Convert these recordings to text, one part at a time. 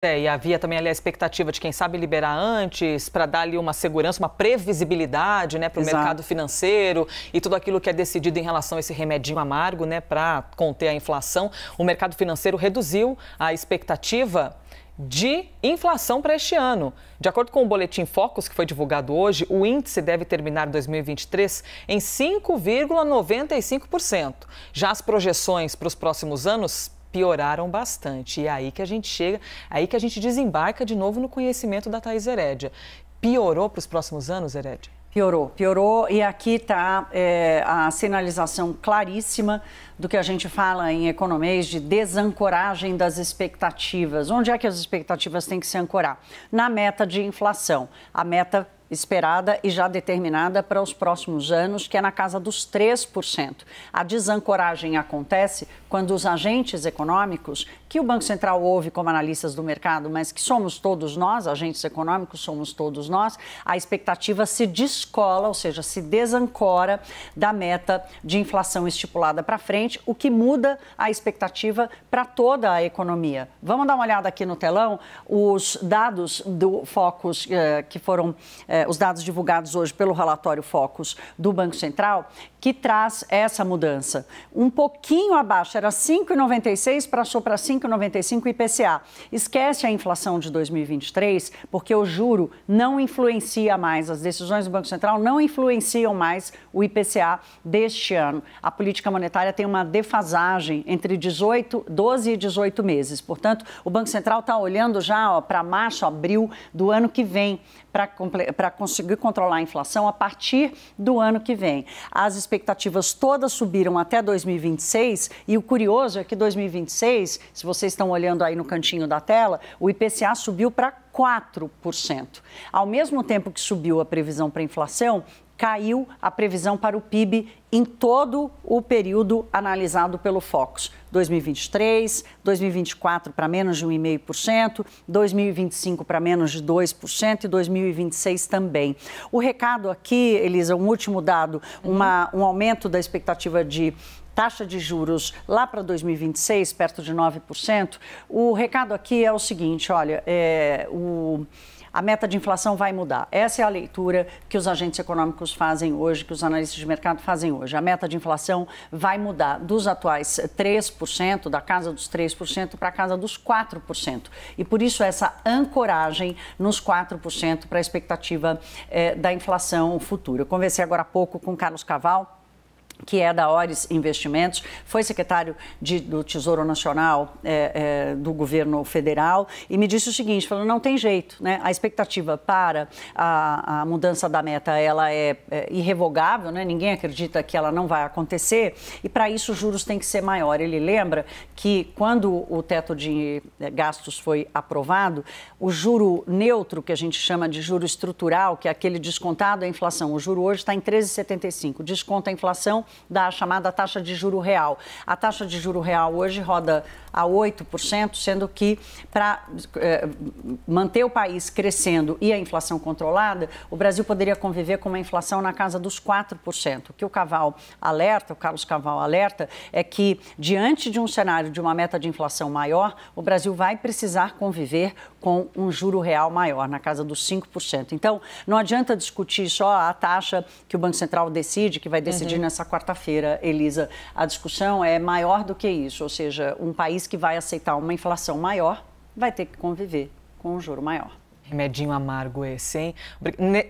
E havia também ali a expectativa de quem sabe liberar antes, para dar ali uma segurança, uma previsibilidade, né, para o mercado financeiro e tudo aquilo que é decidido em relação a esse remedinho amargo, né, para conter a inflação. O mercado financeiro reduziu a expectativa de inflação para este ano. De acordo com o boletim Focus, que foi divulgado hoje, o índice deve terminar 2023 em 5,95%. Já as projeções para os próximos anos pioraram bastante. E é aí que a gente chega, aí que a gente desembarca de novo no conhecimento da Thaís Herédia. Piorou para os próximos anos, Herédia? Piorou. E aqui está a sinalização claríssima do que a gente fala em economês de desancoragem das expectativas. Onde é que as expectativas têm que se ancorar? Na meta de inflação. A meta esperada e já determinada para os próximos anos, que é na casa dos 3%. A desancoragem acontece quando os agentes econômicos, que o Banco Central ouve como analistas do mercado, mas que somos todos nós, agentes econômicos somos todos nós, a expectativa se descola, ou seja, se desancora da meta de inflação estipulada para frente, o que muda a expectativa para toda a economia. Vamos dar uma olhada aqui no telão, os dados do Focus que foram os dados divulgados hoje pelo relatório Focus do Banco Central, que traz essa mudança. Um pouquinho abaixo, era 5,96, passou para 5,95 IPCA. Esquece a inflação de 2023, porque o juro não influencia mais, as decisões do Banco Central não influenciam mais o IPCA deste ano. A política monetária tem uma defasagem entre 12 e 18 meses. Portanto, o Banco Central está olhando já para março, abril do ano que vem, para conseguir controlar a inflação a partir do ano que vem. As expectativas todas subiram até 2026 e o curioso é que 2026, se vocês estão olhando aí no cantinho da tela, o IPCA subiu para 4%. Ao mesmo tempo que subiu a previsão para a inflação, caiu a previsão para o PIB em todo o período analisado pelo Focus. 2023, 2024 para menos de 1,5%, 2025 para menos de 2% e 2026 também. O recado aqui, Elisa, um último dado, um aumento da expectativa de taxa de juros lá para 2026, perto de 9%. O recado aqui é o seguinte, olha, a meta de inflação vai mudar. Essa é a leitura que os agentes econômicos fazem hoje, que os analistas de mercado fazem hoje. A meta de inflação vai mudar dos atuais 3%, da casa dos 3%, para a casa dos 4%. E por isso essa ancoragem nos 4% para a expectativa da inflação futura. Eu conversei agora há pouco com Carlos Caval, que é da Oris Investimentos, foi secretário do Tesouro Nacional do governo federal e me disse o seguinte, falou, não tem jeito, né? A expectativa para a mudança da meta, ela é irrevogável, né? Ninguém acredita que ela não vai acontecer e para isso os juros têm que ser maior. Ele lembra que quando o teto de gastos foi aprovado, o juro neutro, que a gente chama de juro estrutural, que é aquele descontado da inflação, o juro hoje está em 13,75, desconta a inflação da chamada taxa de juro real. A taxa de juro real hoje roda a 8%, sendo que para manter o país crescendo e a inflação controlada, o Brasil poderia conviver com uma inflação na casa dos 4%. O que o Carlos Caval alerta, é que diante de um cenário de uma meta de inflação maior, o Brasil vai precisar conviver com um juro real maior, na casa dos 5%. Então, não adianta discutir só a taxa que o Banco Central decide, que vai decidir nessa quarta-feira, Elisa. A discussão é maior do que isso, ou seja, um país que vai aceitar uma inflação maior vai ter que conviver com um juro maior. Remedinho amargo esse, hein?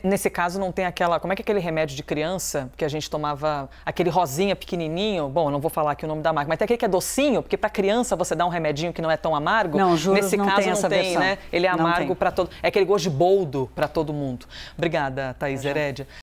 Nesse caso não tem aquela... Como é que é aquele remédio de criança que a gente tomava, aquele rosinha pequenininho? Bom, eu não vou falar aqui o nome da marca, mas tem aquele que é docinho, porque para criança você dá um remedinho que não é tão amargo. Não, juros nesse não caso tem essa não tem, versão. né? Ele é amargo para todo... É aquele gosto de boldo para todo mundo. Obrigada, Thaís Herédia.